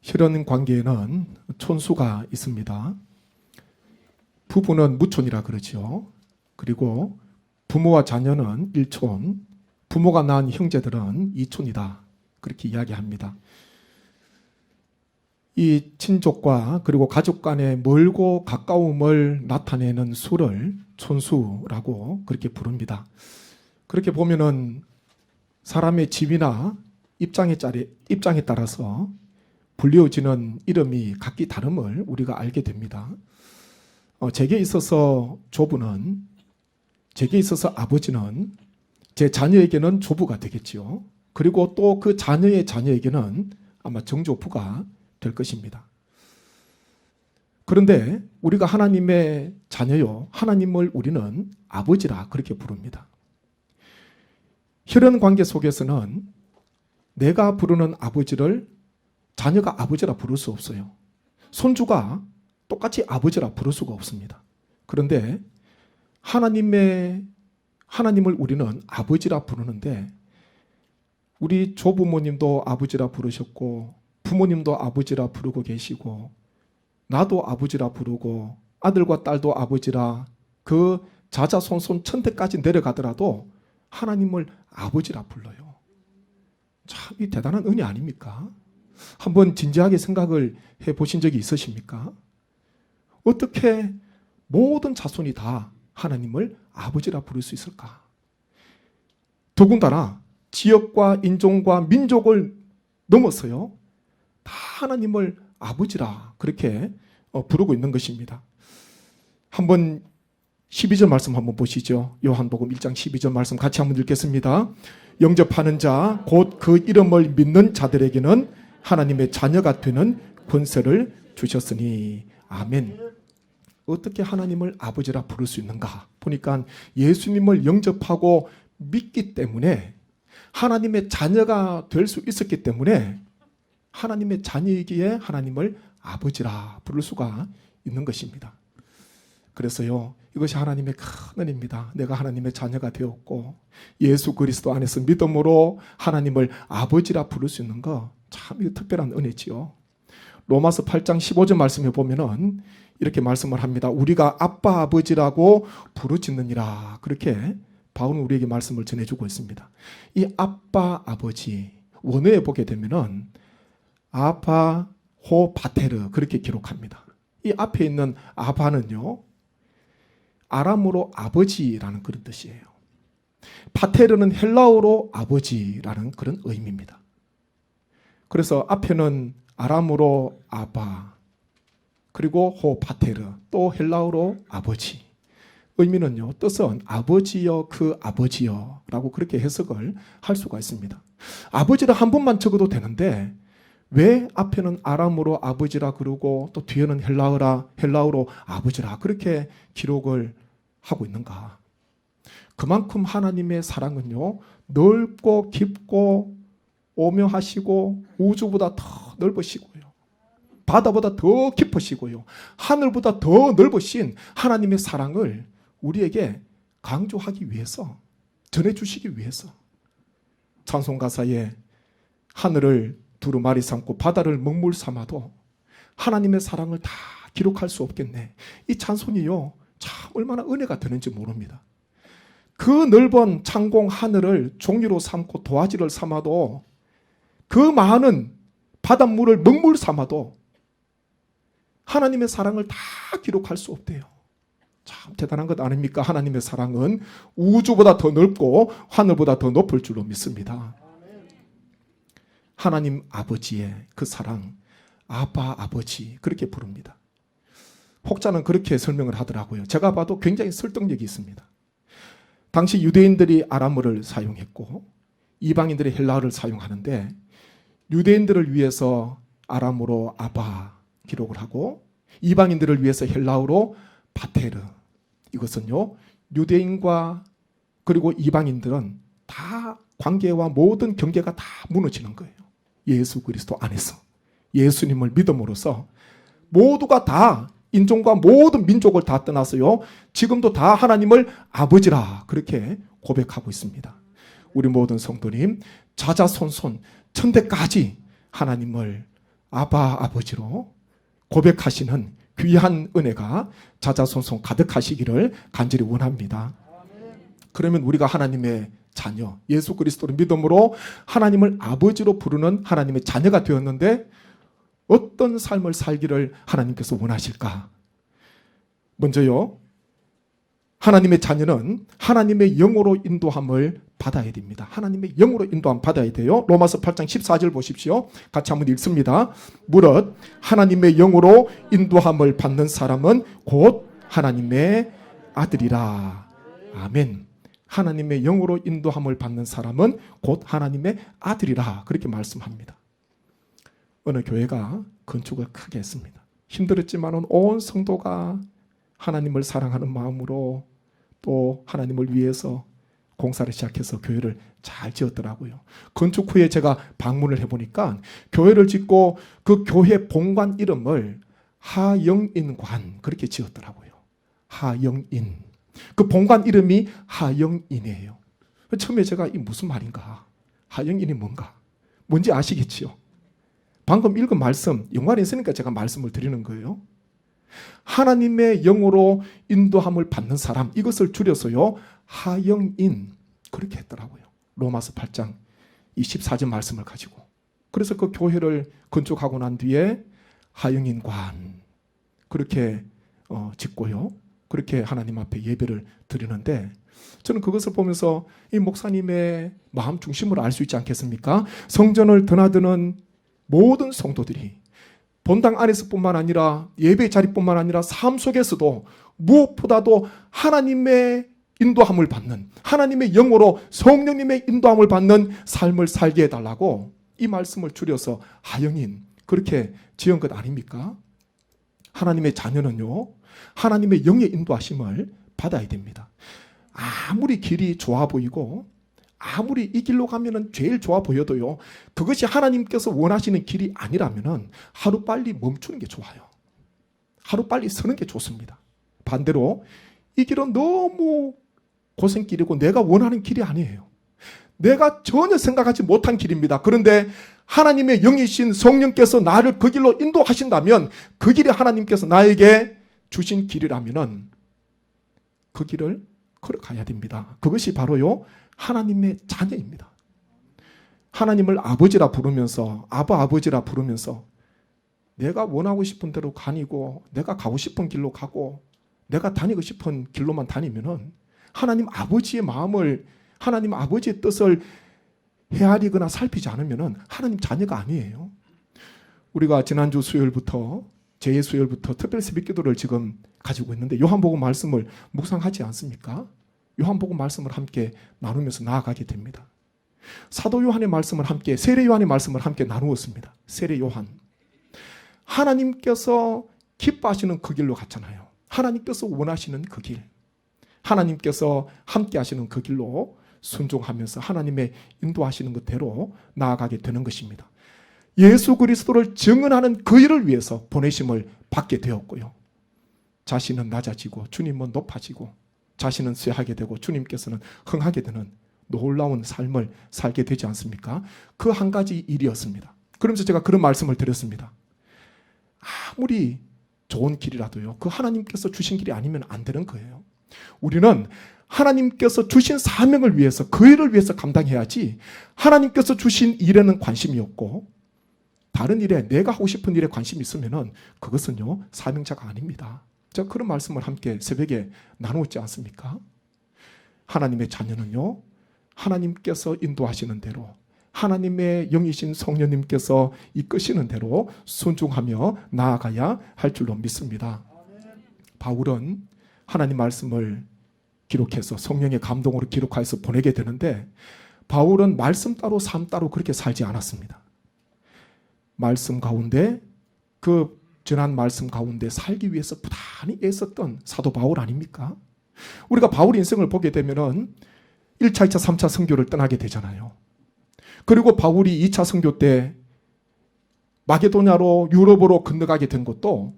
혈연 관계에는 촌수가 있습니다. 부부는 무촌이라 그러죠. 그리고 부모와 자녀는 일촌, 부모가 낳은 형제들은 이촌이다. 그렇게 이야기합니다. 이 친족과 그리고 가족 간의 멀고 가까움을 나타내는 수를 촌수라고 그렇게 부릅니다. 그렇게 보면은 사람의 집이나 입장에 따라서 불리워지는 이름이 각기 다름을 우리가 알게 됩니다. 제게 있어서 조부는, 제게 있어서 아버지는 제 자녀에게는 조부가 되겠지요. 그리고 또 그 자녀의 자녀에게는 아마 정조부가 될 것입니다. 그런데 우리가 하나님의 자녀요, 하나님을 우리는 아버지라 그렇게 부릅니다. 혈연 관계 속에서는 내가 부르는 아버지를 자녀가 아버지라 부를 수 없어요. 손주가 똑같이 아버지라 부를 수가 없습니다. 그런데 하나님을 우리는 아버지라 부르는데, 우리 조부모님도 아버지라 부르셨고 부모님도 아버지라 부르고 계시고 나도 아버지라 부르고 아들과 딸도 아버지라, 그 자자손손 천대까지 내려가더라도 하나님을 아버지라 불러요. 참 이 대단한 은혜 아닙니까? 한번 진지하게 생각을 해보신 적이 있으십니까? 어떻게 모든 자손이 다 하나님을 아버지라 부를 수 있을까? 더군다나 지역과 인종과 민족을 넘어서요, 다 하나님을 아버지라 그렇게 부르고 있는 것입니다. 한번 12절 말씀 한번 보시죠. 요한복음 1장 12절 말씀 같이 한번 읽겠습니다. 영접하는 자 곧 그 이름을 믿는 자들에게는 하나님의 자녀가 되는 권세를 주셨으니 아멘. 어떻게 하나님을 아버지라 부를 수 있는가 보니까 예수님을 영접하고 믿기 때문에, 하나님의 자녀가 될 수 있었기 때문에 하나님의 자녀이기에 하나님을 아버지라 부를 수가 있는 것입니다. 그래서요, 이것이 하나님의 큰 은혜입니다. 내가 하나님의 자녀가 되었고 예수 그리스도 안에서 믿음으로 하나님을 아버지라 부를 수 있는 거, 참 특별한 은혜지요. 로마서 8장 15절 말씀에 보면은 이렇게 말씀을 합니다. 우리가 아빠 아버지라고 부르짖느니라. 그렇게 바울은 우리에게 말씀을 전해주고 있습니다. 이 아빠 아버지, 원어에 보게 되면은 아바 호 바테르 그렇게 기록합니다. 이 앞에 있는 아바는요, 아람어로 아버지라는 그런 뜻이에요. 바테르는 헬라어로 아버지라는 그런 의미입니다. 그래서 앞에는 아람어로 아바, 그리고 호 바테르, 또 헬라어로 아버지. 의미는요, 뜻은 아버지여 그 아버지여 라고 그렇게 해석을 할 수가 있습니다. 아버지를 한 번만 적어도 되는데 왜 앞에는 아람어로 아버지라 그러고 또 뒤에는 헬라어로 아버지라 그렇게 기록을 하고 있는가? 그만큼 하나님의 사랑은요, 넓고 깊고 오묘하시고 우주보다 더 넓으시고요, 바다보다 더 깊으시고요, 하늘보다 더 넓으신 하나님의 사랑을 우리에게 강조하기 위해서, 전해주시기 위해서 찬송가사에 하늘을 두루마리 삼고 바다를 먹물 삼아도 하나님의 사랑을 다 기록할 수 없겠네. 이 찬송이요, 참 얼마나 은혜가 되는지 모릅니다. 그 넓은 창공 하늘을 종이로 삼고 도화지를 삼아도, 그 많은 바닷물을 먹물 삼아도 하나님의 사랑을 다 기록할 수 없대요. 참 대단한 것 아닙니까? 하나님의 사랑은 우주보다 더 넓고 하늘보다 더 높을 줄로 믿습니다. 하나님 아버지의 그 사랑, 아바 아버지 그렇게 부릅니다. 혹자는 그렇게 설명을 하더라고요. 제가 봐도 굉장히 설득력이 있습니다. 당시 유대인들이 아람어를 사용했고 이방인들이 헬라어를 사용하는데, 유대인들을 위해서 아람어로 아바 기록을 하고 이방인들을 위해서 헬라어로 바테르. 이것은요, 유대인과 그리고 이방인들은 다 관계와 모든 경계가 다 무너지는 거예요. 예수 그리스도 안에서 예수님을 믿음으로써 모두가 다, 인종과 모든 민족을 다 떠나서요, 지금도 다 하나님을 아버지라 그렇게 고백하고 있습니다. 우리 모든 성도님, 자자손손 천대까지 하나님을 아바 아버지로 고백하시는 귀한 은혜가 자자손손 가득하시기를 간절히 원합니다. 그러면 우리가 하나님의 자녀, 예수 그리스도를 믿음으로 하나님을 아버지로 부르는 하나님의 자녀가 되었는데 어떤 삶을 살기를 하나님께서 원하실까? 먼저요, 하나님의 자녀는 하나님의 영으로 인도함을 받아야 됩니다. 하나님의 영으로 인도함 받아야 돼요. 로마서 8장 14절 보십시오. 같이 한번 읽습니다. 무릇 하나님의 영으로 인도함을 받는 사람은 곧 하나님의 아들이라. 아멘. 하나님의 영으로 인도함을 받는 사람은 곧 하나님의 아들이라. 그렇게 말씀합니다. 어느 교회가 건축을 크게 했습니다. 힘들었지만 온 성도가 하나님을 사랑하는 마음으로 또 하나님을 위해서 공사를 시작해서 교회를 잘 지었더라고요. 건축 후에 제가 방문을 해보니까 교회를 짓고 그 교회 본관 이름을 하영인관 그렇게 지었더라고요. 하영인. 그 본관 이름이 하영인이에요. 처음에 제가 이 무슨 말인가? 하영인이 뭔가? 뭔지 아시겠지요? 방금 읽은 말씀, 영화에 있으니까 제가 말씀을 드리는 거예요. 하나님의 영으로 인도함을 받는 사람, 이것을 줄여서요 하영인 그렇게 했더라고요. 로마서 8장 24절 말씀을 가지고. 그래서 그 교회를 건축하고 난 뒤에 하영인관 그렇게 짓고요, 그렇게 하나님 앞에 예배를 드리는데, 저는 그것을 보면서 이 목사님의 마음 중심을 알 수 있지 않겠습니까? 성전을 드나드는 모든 성도들이 본당 안에서뿐만 아니라 예배 자리뿐만 아니라 삶 속에서도 무엇보다도 하나님의 인도함을 받는, 하나님의 영으로 성령님의 인도함을 받는 삶을 살게 해달라고 이 말씀을 줄여서 하영인 그렇게 지은 것 아닙니까? 하나님의 자녀는요 하나님의 영의 인도하심을 받아야 됩니다. 아무리 길이 좋아 보이고 아무리 이 길로 가면은 제일 좋아 보여도요, 그것이 하나님께서 원하시는 길이 아니라면은 하루빨리 멈추는 게 좋아요. 하루빨리 서는 게 좋습니다. 반대로 이 길은 너무 고생길이고 내가 원하는 길이 아니에요. 내가 전혀 생각하지 못한 길입니다. 그런데 하나님의 영이신 성령께서 나를 그 길로 인도하신다면 그 길이 하나님께서 나에게 주신 길이라면은 그 길을 걸어가야 됩니다. 그것이 바로요 하나님의 자녀입니다. 하나님을 아버지라 부르면서 아버지라 부르면서 내가 원하고 싶은 대로 다니고 내가 가고 싶은 길로 가고 내가 다니고 싶은 길로만 다니면은 하나님 아버지의 마음을, 하나님 아버지의 뜻을 헤아리거나 살피지 않으면은 하나님 자녀가 아니에요. 우리가 지난주 수요일부터 제 수요일부터 특별 새벽기도를 지금 가지고 있는데 요한복음 말씀을 묵상하지 않습니까? 요한복음 말씀을 함께 나누면서 나아가게 됩니다. 사도 요한의 말씀을 함께, 세례 요한의 말씀을 함께 나누었습니다. 세례 요한, 하나님께서 기뻐하시는 그 길로 갔잖아요. 하나님께서 원하시는 그 길, 하나님께서 함께 하시는 그 길로 순종하면서 하나님의 인도하시는 것대로 나아가게 되는 것입니다. 예수 그리스도를 증언하는 그 일을 위해서 보내심을 받게 되었고요, 자신은 낮아지고 주님은 높아지고 자신은 쇠하게 되고 주님께서는 흥하게 되는 놀라운 삶을 살게 되지 않습니까? 그 한 가지 일이었습니다. 그러면서 제가 그런 말씀을 드렸습니다. 아무리 좋은 길이라도요, 그 하나님께서 주신 길이 아니면 안 되는 거예요. 우리는 하나님께서 주신 사명을 위해서, 그 일을 위해서 감당해야지, 하나님께서 주신 일에는 관심이 없고 다른 일에, 내가 하고 싶은 일에 관심이 있으면은 그것은요 사명자가 아닙니다. 제가 그런 말씀을 함께 새벽에 나누었지 않습니까? 하나님의 자녀는요 하나님께서 인도하시는 대로, 하나님의 영이신 성령님께서 이끄시는 대로 순종하며 나아가야 할 줄로 믿습니다. 바울은 하나님 말씀을 기록해서 성령의 감동으로 기록해서 보내게 되는데, 바울은 말씀 따로 삶 따로 그렇게 살지 않았습니다. 말씀 가운데, 그 전한 말씀 가운데 살기 위해서 부단히 애썼던 사도 바울 아닙니까? 우리가 바울 인생을 보게 되면은 1차, 2차, 3차 선교를 떠나게 되잖아요. 그리고 바울이 2차 선교 때 마게도냐로, 유럽으로 건너가게 된 것도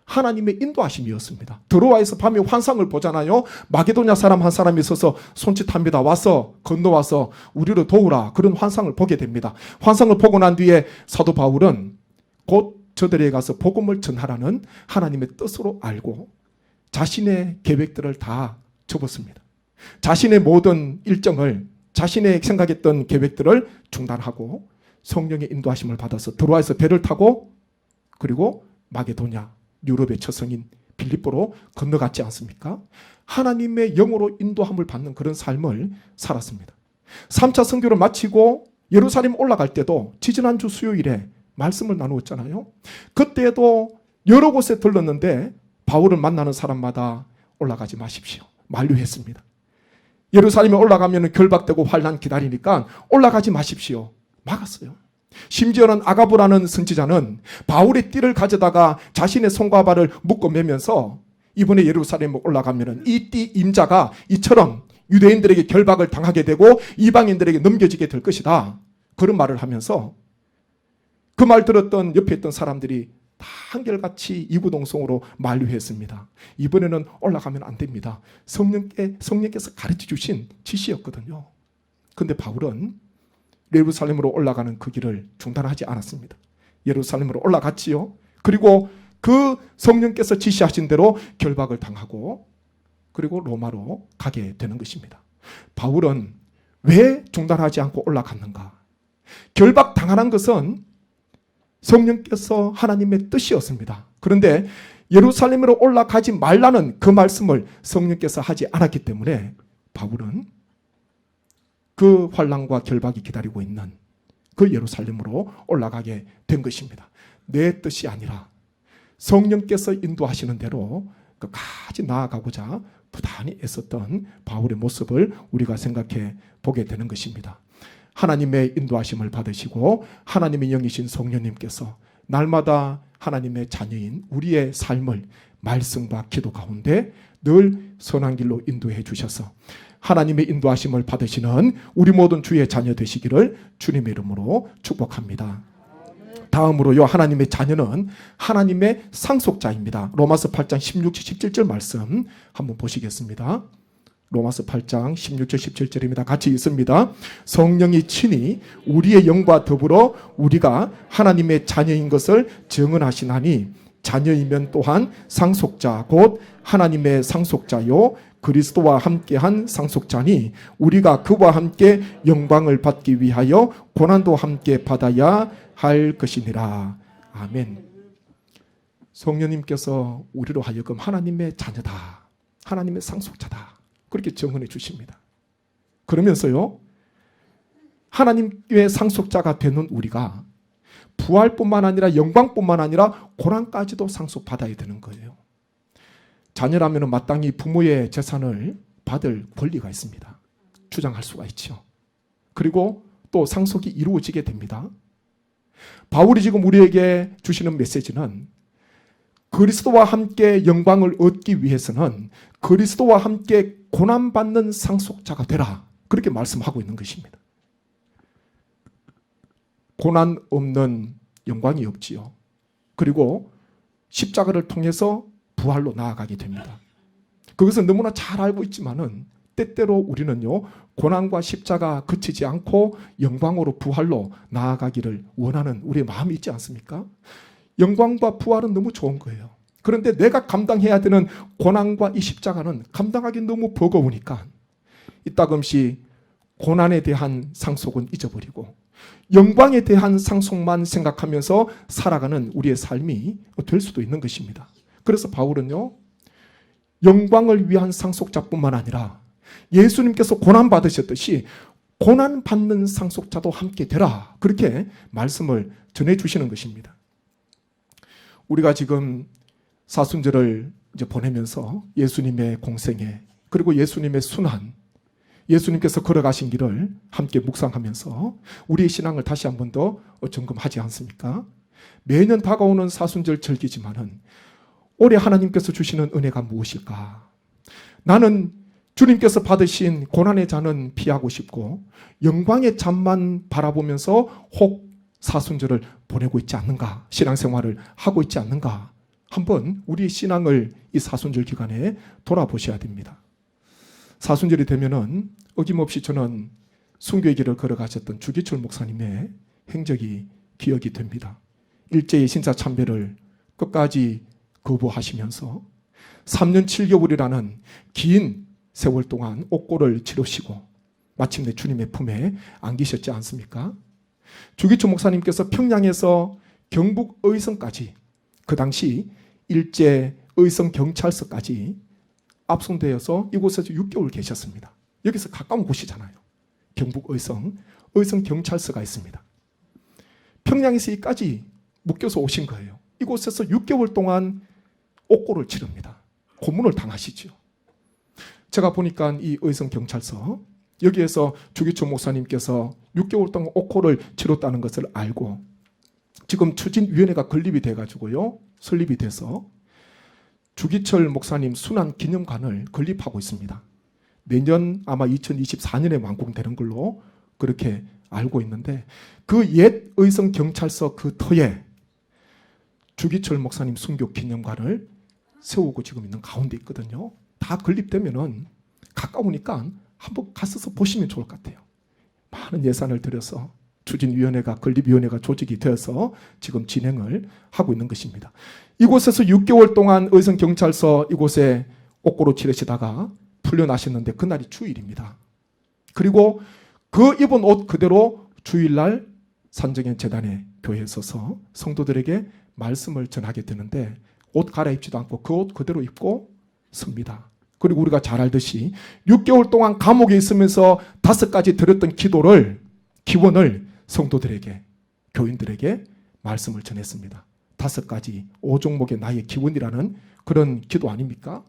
하나님의 인도하심이었습니다. 드로아에서 밤에 환상을 보잖아요. 마게도냐 사람 한 사람이 있어서 손짓합니다. 와서 건너와서 우리를 도우라, 그런 환상을 보게 됩니다. 환상을 보고 난 뒤에 사도 바울은 곧 저들에게 가서 복음을 전하라는 하나님의 뜻으로 알고 자신의 계획들을 다 접었습니다. 자신의 모든 일정을, 자신의 생각했던 계획들을 중단하고 성령의 인도하심을 받아서 드로아에서 배를 타고 그리고 마게도냐, 유럽의 처성인 빌립보로 건너갔지 않습니까? 하나님의 영으로 인도함을 받는 그런 삶을 살았습니다. 3차 선교를 마치고 예루살렘 올라갈 때도 지지난주 수요일에 말씀을 나누었잖아요. 그때도 여러 곳에 들렀는데 바울을 만나는 사람마다 올라가지 마십시오, 만류했습니다. 예루살렘에 올라가면 결박되고 환난 기다리니까 올라가지 마십시오, 막았어요. 심지어는 아가브라는 선지자는 바울의 띠를 가져다가 자신의 손과 발을 묶어 매면서 이번에 예루살렘에 올라가면 이 띠 임자가 이처럼 유대인들에게 결박을 당하게 되고 이방인들에게 넘겨지게 될 것이다, 그런 말을 하면서 그 말 들었던 옆에 있던 사람들이 다 한결같이 이구동성으로 만류했습니다. 이번에는 올라가면 안 됩니다. 성령께서 가르쳐 주신 지시였거든요. 그런데 바울은 예루살렘으로 올라가는 그 길을 중단하지 않았습니다. 예루살렘으로 올라갔지요. 그리고 그 성령께서 지시하신 대로 결박을 당하고 그리고 로마로 가게 되는 것입니다. 바울은 왜 중단하지 않고 올라갔는가? 결박 당하는 것은 성령께서 하나님의 뜻이었습니다. 그런데 예루살렘으로 올라가지 말라는 그 말씀을 성령께서 하지 않았기 때문에 바울은 그 환난과 결박이 기다리고 있는 그 예루살렘으로 올라가게 된 것입니다. 내 뜻이 아니라 성령께서 인도하시는 대로 끝까지 나아가고자 부단히 애썼던 바울의 모습을 우리가 생각해 보게 되는 것입니다. 하나님의 인도하심을 받으시고 하나님의 영이신 성령님께서 날마다 하나님의 자녀인 우리의 삶을 말씀과 기도 가운데 늘 선한 길로 인도해 주셔서 하나님의 인도하심을 받으시는 우리 모든 주의 자녀 되시기를 주님의 이름으로 축복합니다. 다음으로요, 하나님의 자녀는 하나님의 상속자입니다. 로마서 8장 16절 17절 말씀 한번 보시겠습니다. 로마서 8장 16절 17절입니다. 같이 읽습니다. 성령이 친히 우리의 영과 더불어 우리가 하나님의 자녀인 것을 증언하시나니 자녀이면 또한 상속자 곧 하나님의 상속자요 그리스도와 함께한 상속자니 우리가 그와 함께 영광을 받기 위하여 고난도 함께 받아야 할 것이니라. 아멘. 성령님께서 우리로 하여금 하나님의 자녀다, 하나님의 상속자다, 그렇게 증언해 주십니다. 그러면서요, 하나님의 상속자가 되는 우리가 부활뿐만 아니라 영광뿐만 아니라 고난까지도 상속받아야 되는 거예요. 자녀라면 마땅히 부모의 재산을 받을 권리가 있습니다. 주장할 수가 있죠. 그리고 또 상속이 이루어지게 됩니다. 바울이 지금 우리에게 주시는 메시지는 그리스도와 함께 영광을 얻기 위해서는 그리스도와 함께 고난받는 상속자가 되라, 그렇게 말씀하고 있는 것입니다. 고난 없는 영광이 없지요. 그리고 십자가를 통해서 부활로 나아가게 됩니다. 그것은 너무나 잘 알고 있지만은 때때로 우리는요, 고난과 십자가 그치지 않고 영광으로 부활로 나아가기를 원하는 우리의 마음이 있지 않습니까? 영광과 부활은 너무 좋은 거예요. 그런데 내가 감당해야 되는 고난과 이 십자가는 감당하기 너무 버거우니까 이따금씩 고난에 대한 상속은 잊어버리고 영광에 대한 상속만 생각하면서 살아가는 우리의 삶이 될 수도 있는 것입니다. 그래서 바울은요, 영광을 위한 상속자뿐만 아니라 예수님께서 고난 받으셨듯이 고난 받는 상속자도 함께 되라, 그렇게 말씀을 전해 주시는 것입니다. 우리가 지금 사순절을 이제 보내면서 예수님의 공생애 그리고 예수님의 순환, 예수님께서 걸어가신 길을 함께 묵상하면서 우리의 신앙을 다시 한 번 더 점검하지 않습니까? 매년 다가오는 사순절 절기지만은 올해 하나님께서 주시는 은혜가 무엇일까? 나는 주님께서 받으신 고난의 잔은 피하고 싶고 영광의 잔만 바라보면서 혹 사순절을 보내고 있지 않는가? 신앙생활을 하고 있지 않는가? 한번 우리의 신앙을 이 사순절 기간에 돌아보셔야 됩니다. 사순절이 되면은 어김없이 저는 순교의 길을 걸어가셨던 주기철 목사님의 행적이 기억이 됩니다. 일제의 신사참배를 끝까지 거부하시면서 3년 7개월이라는 긴 세월 동안 옥고를 치르시고 마침내 주님의 품에 안기셨지 않습니까? 주기초 목사님께서 평양에서 경북 의성까지, 그 당시 일제 의성 경찰서까지 압송되어서 이곳에서 6개월 계셨습니다. 여기서 가까운 곳이잖아요. 경북 의성 경찰서가 있습니다. 평양에서 여기까지 묶여서 오신 거예요. 이곳에서 6개월 동안 옥고를 치릅니다. 고문을 당하시죠. 제가 보니까 이 의성 경찰서, 여기에서 주기초 목사님께서 6개월 동안 옥고를 치렀다는 것을 알고 지금 추진위원회가 건립이 돼가지고요, 설립이 돼서 주기철 목사님 순환 기념관을 건립하고 있습니다. 내년 아마 2024년에 완공되는 걸로 그렇게 알고 있는데, 그 옛 의성 경찰서 그 터에 주기철 목사님 순교 기념관을 세우고 지금 있는 가운데 있거든요. 다 건립되면은 가까우니까 한번 가서 보시면 좋을 것 같아요. 많은 예산을 들여서 추진위원회가, 건립위원회가 조직이 되어서 지금 진행을 하고 있는 것입니다. 이곳에서 6개월 동안 의성경찰서 이곳에 옥고로 치르시다가 풀려나셨는데 그날이 주일입니다. 그리고 그 입은 옷 그대로 주일날 산정현 재단의 교회에 서서 성도들에게 말씀을 전하게 되는데 옷 갈아입지도 않고 그 옷 그대로 입고 섭니다. 그리고 우리가 잘 알듯이 6개월 동안 감옥에 있으면서 5가지 드렸던 기원을 성도들에게, 교인들에게 말씀을 전했습니다. 5가지 5종목의 나의 기원이라는 그런 기도 아닙니까?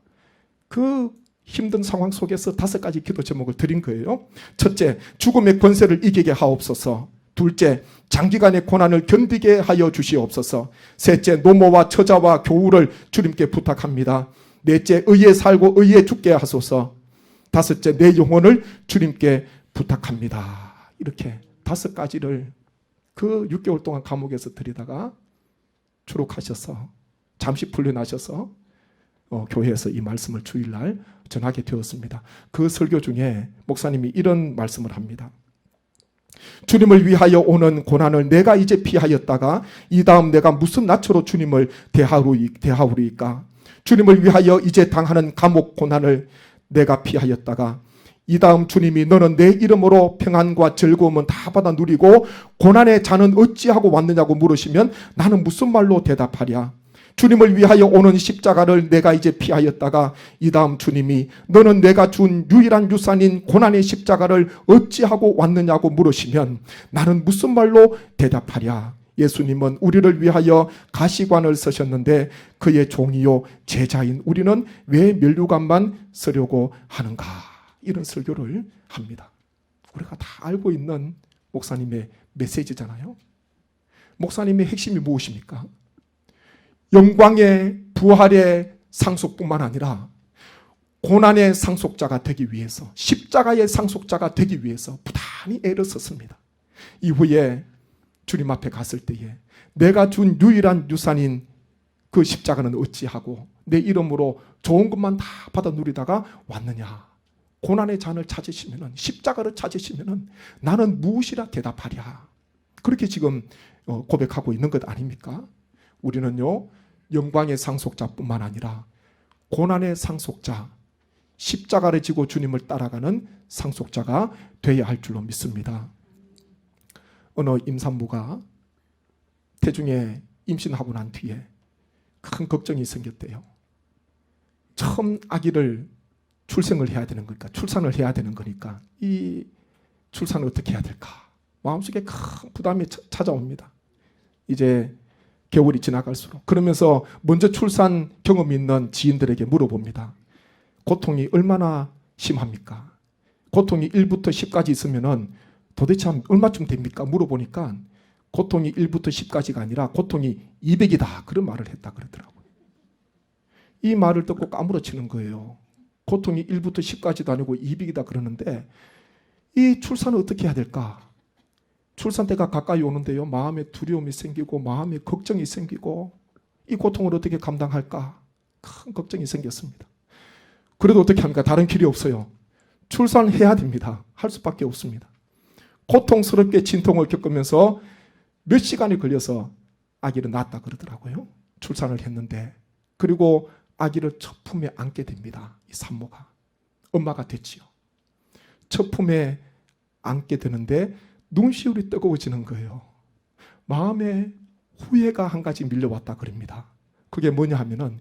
그 힘든 상황 속에서 5가지 기도 제목을 드린 거예요. 첫째, 죽음의 권세를 이기게 하옵소서. 둘째, 장기간의 고난을 견디게 하여 주시옵소서. 셋째, 노모와 처자와 교우를 주님께 부탁합니다. 넷째, 의에 살고 의에 죽게 하소서. 다섯째, 내 영혼을 주님께 부탁합니다. 이렇게 5가지를 그 6개월 동안 감옥에서 들이다가 추록하셔서 잠시 풀려나셔서 교회에서 이 말씀을 주일날 전하게 되었습니다. 그 설교 중에 목사님이 이런 말씀을 합니다. 주님을 위하여 오는 고난을 내가 이제 피하였다가 이 다음 내가 무슨 낯으로 주님을 대하오리까? 주님을 위하여 이제 당하는 감옥 고난을 내가 피하였다가 이 다음 주님이 너는 내 이름으로 평안과 즐거움은 다 받아 누리고 고난의 잔은 어찌하고 왔느냐고 물으시면 나는 무슨 말로 대답하랴? 주님을 위하여 오는 십자가를 내가 이제 피하였다가 이 다음 주님이 너는 내가 준 유일한 유산인 고난의 십자가를 어찌하고 왔느냐고 물으시면 나는 무슨 말로 대답하랴? 예수님은 우리를 위하여 가시관을 쓰셨는데 그의 종이요 제자인 우리는 왜 면류관만 쓰려고 하는가? 이런 설교를 합니다. 우리가 다 알고 있는 목사님의 메시지잖아요. 목사님의 핵심이 무엇입니까? 영광의 부활의 상속뿐만 아니라 고난의 상속자가 되기 위해서, 십자가의 상속자가 되기 위해서 부단히 애를 썼습니다. 이후에 주님 앞에 갔을 때에 내가 준 유일한 유산인 그 십자가는 어찌하고 내 이름으로 좋은 것만 다 받아 누리다가 왔느냐? 고난의 잔을 찾으시면은, 십자가를 찾으시면은 나는 무엇이라 대답하랴? 그렇게 지금 고백하고 있는 것 아닙니까? 우리는요, 영광의 상속자뿐만 아니라 고난의 상속자, 십자가를 지고 주님을 따라가는 상속자가 되어야 할 줄로 믿습니다. 어느 임산부가 태중에 임신하고 난 뒤에 큰 걱정이 생겼대요. 처음 아기를 출산을 해야 되는 거니까 이 출산을 어떻게 해야 될까? 마음속에 큰 부담이 찾아옵니다. 이제 개월이 지나갈수록. 그러면서 먼저 출산 경험이 있는 지인들에게 물어봅니다. 고통이 얼마나 심합니까? 고통이 1부터 10까지 있으면은 도대체 얼마쯤 됩니까? 물어보니까 고통이 1부터 10까지가 아니라 고통이 200이다. 그런 말을 했다 그러더라고요. 이 말을 듣고 까무러치는 거예요. 고통이 1부터 10까지도 아니고 200이다 그러는데 이 출산을 어떻게 해야 될까? 출산 때가 가까이 오는데요. 마음에 두려움이 생기고 마음에 걱정이 생기고 이 고통을 어떻게 감당할까? 큰 걱정이 생겼습니다. 그래도 어떻게 합니까? 다른 길이 없어요. 출산해야 됩니다. 할 수밖에 없습니다. 고통스럽게 진통을 겪으면서 몇 시간이 걸려서 아기를 낳았다 그러더라고요. 출산을 했는데, 그리고 아기를 첫 품에 안게 됩니다. 이 산모가 엄마가 됐지요. 첫 품에 안게 되는데 눈시울이 뜨거워지는 거예요. 마음에 후회가 한 가지 밀려왔다 그럽니다. 그게 뭐냐 하면은,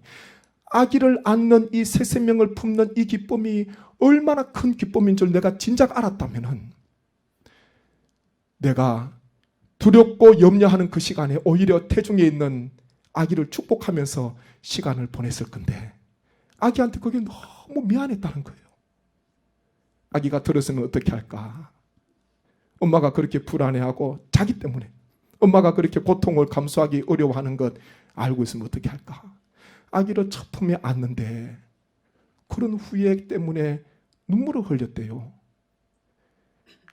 아기를 안는 이 새 생명을 품는 이 기쁨이 얼마나 큰 기쁨인 줄 내가 진작 알았다면은, 내가 두렵고 염려하는 그 시간에 오히려 태중에 있는 아기를 축복하면서 시간을 보냈을 건데, 아기한테 그게 너무 미안했다는 거예요. 아기가 들었으면 어떻게 할까? 엄마가 그렇게 불안해하고 자기 때문에 엄마가 그렇게 고통을 감수하기 어려워하는 것 알고 있으면 어떻게 할까? 아기를 첫 품에 안는데 그런 후회 때문에 눈물을 흘렸대요.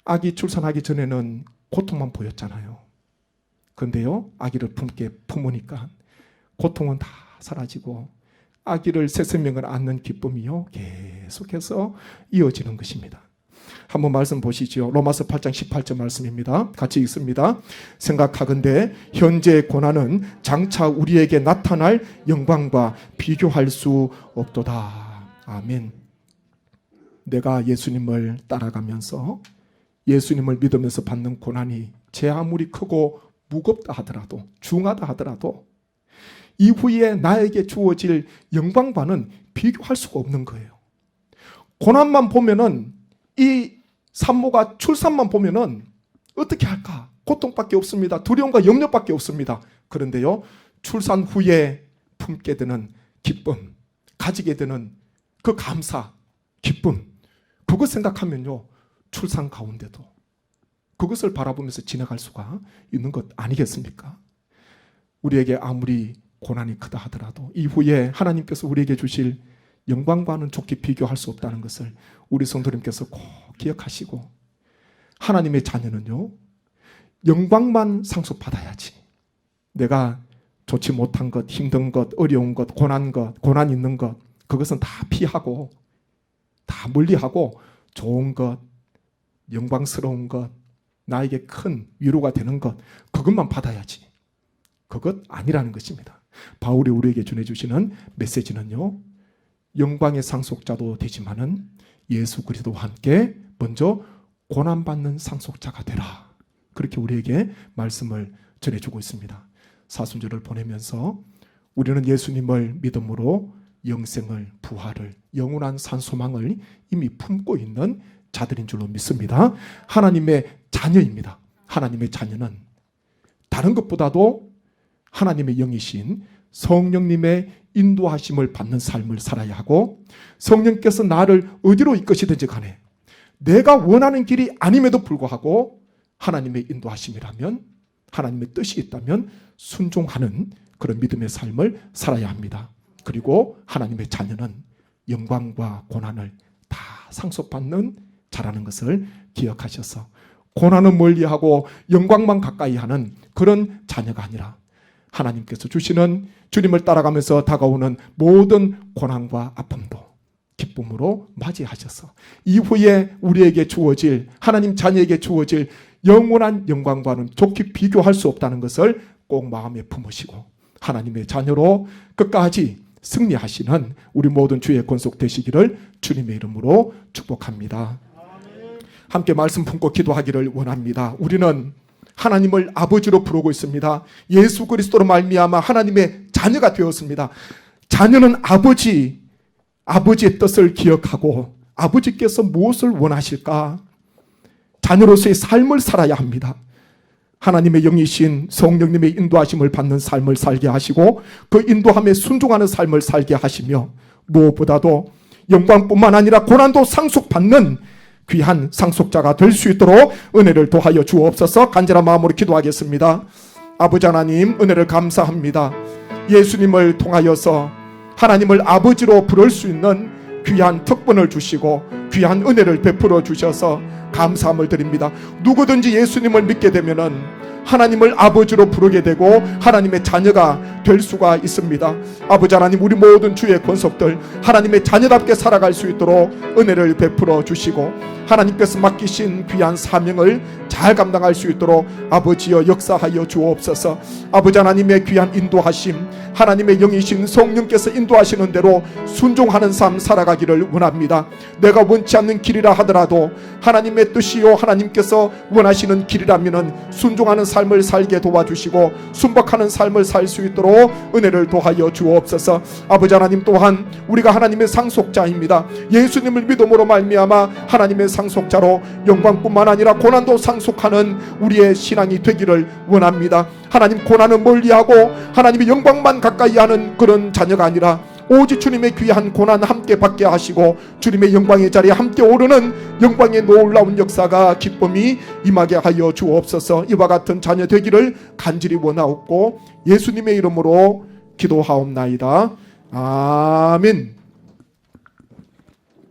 아기 출산하기 전에는 고통만 보였잖아요. 그런데요, 아기를 품으니까 고통은 다 사라지고 아기를 새 생명을 안는 기쁨이요 계속해서 이어지는 것입니다. 한번 말씀 보시죠. 로마서 8장 18절 말씀입니다. 같이 읽습니다. 생각하건대 현재의 고난은 장차 우리에게 나타날 영광과 비교할 수 없도다. 아멘. 내가 예수님을 따라가면서 예수님을 믿으면서 받는 고난이 제 아무리 크고 무겁다 하더라도, 중하다 하더라도 이후에 나에게 주어질 영광과는 비교할 수가 없는 거예요. 고난만 보면은, 이 산모가 출산만 보면은 어떻게 할까? 고통밖에 없습니다. 두려움과 염려밖에 없습니다. 그런데요, 출산 후에 품게 되는 기쁨, 가지게 되는 그 감사, 기쁨, 그것 생각하면요, 출산 가운데도 그것을 바라보면서 지나갈 수가 있는 것 아니겠습니까? 우리에게 아무리 고난이 크다 하더라도 이후에 하나님께서 우리에게 주실 영광과는 좋게 비교할 수 없다는 것을 우리 성도님께서 꼭 기억하시고, 하나님의 자녀는요, 영광만 상속받아야지, 내가 좋지 못한 것, 힘든 것, 어려운 것, 고난 있는 것, 그것은 다 피하고 다 멀리하고 좋은 것, 영광스러운 것, 나에게 큰 위로가 되는 것, 그것만 받아야지, 그것 아니라는 것입니다. 바울이 우리에게 전해주시는 메시지는요, 영광의 상속자도 되지만은 예수 그리스도와 함께 먼저 고난받는 상속자가 되라, 그렇게 우리에게 말씀을 전해주고 있습니다. 사순절을 보내면서 우리는 예수님을 믿음으로 영생을, 부활을, 영원한 산소망을 이미 품고 있는 자들인 줄로 믿습니다. 하나님의 자녀입니다. 하나님의 자녀는 다른 것보다도 하나님의 영이신 성령님의 인도하심을 받는 삶을 살아야 하고, 성령께서 나를 어디로 이끄시든지 간에 내가 원하는 길이 아님에도 불구하고 하나님의 인도하심이라면, 하나님의 뜻이 있다면 순종하는 그런 믿음의 삶을 살아야 합니다. 그리고 하나님의 자녀는 영광과 고난을 다 상속받는 자라는 것을 기억하셔서 고난은 멀리하고 영광만 가까이 하는 그런 자녀가 아니라, 하나님께서 주시는, 주님을 따라가면서 다가오는 모든 고난과 아픔도 기쁨으로 맞이하셔서 이후에 우리에게 주어질, 하나님 자녀에게 주어질 영원한 영광과는 좋게 비교할 수 없다는 것을 꼭 마음에 품으시고 하나님의 자녀로 끝까지 승리하시는 우리 모든 주의 권속 되시기를 주님의 이름으로 축복합니다. 함께 말씀 품고 기도하기를 원합니다. 우리는 하나님을 아버지로 부르고 있습니다. 예수 그리스도로 말미암아 하나님의 자녀가 되었습니다. 자녀는 아버지의 뜻을 기억하고 아버지께서 무엇을 원하실까? 자녀로서의 삶을 살아야 합니다. 하나님의 영이신 성령님의 인도하심을 받는 삶을 살게 하시고 그 인도함에 순종하는 삶을 살게 하시며, 무엇보다도 영광뿐만 아니라 고난도 상속받는 귀한 상속자가 될 수 있도록 은혜를 도하여 주옵소서. 간절한 마음으로 기도하겠습니다. 아버지 하나님, 은혜를 감사합니다. 예수님을 통하여서 하나님을 아버지로 부를 수 있는 귀한 특권을 주시고 귀한 은혜를 베풀어 주셔서 감사함을 드립니다. 누구든지 예수님을 믿게 되면은 하나님을 아버지로 부르게 되고 하나님의 자녀가 될 수가 있습니다. 아버지 하나님, 우리 모든 주의 권속들 하나님의 자녀답게 살아갈 수 있도록 은혜를 베풀어 주시고 하나님께서 맡기신 귀한 사명을 잘 감당할 수 있도록 아버지여 역사하여 주옵소서. 아버지 하나님의 귀한 인도하심, 하나님의 영이신 성령께서 인도하시는 대로 순종하는 삶 살아가기를 원합니다. 내가 원치 않는 길이라 하더라도 하나님의 뜻이요 하나님께서 원하시는 길이라면 순종하는 삶을 살게 도와주시고 순박하는 삶을 살 수 있도록 은혜를 도하여 주옵소서. 아버지 하나님, 또한 우리가 하나님의 상속자입니다. 예수님을 믿음으로 말미암아 하나님의 상속자로 영광뿐만 아니라 고난도 상속하는 우리의 신앙이 되기를 원합니다. 하나님, 고난은 멀리하고 하나님의 영광만 가까이 하는 그런 자녀가 아니라 오직 주님의 귀한 고난 함께 받게 하시고 주님의 영광의 자리에 함께 오르는 영광의 놀라운 역사가 기쁨이 임하게 하여 주옵소서. 이와 같은 자녀 되기를 간절히 원하옵고 예수님의 이름으로 기도하옵나이다. 아멘.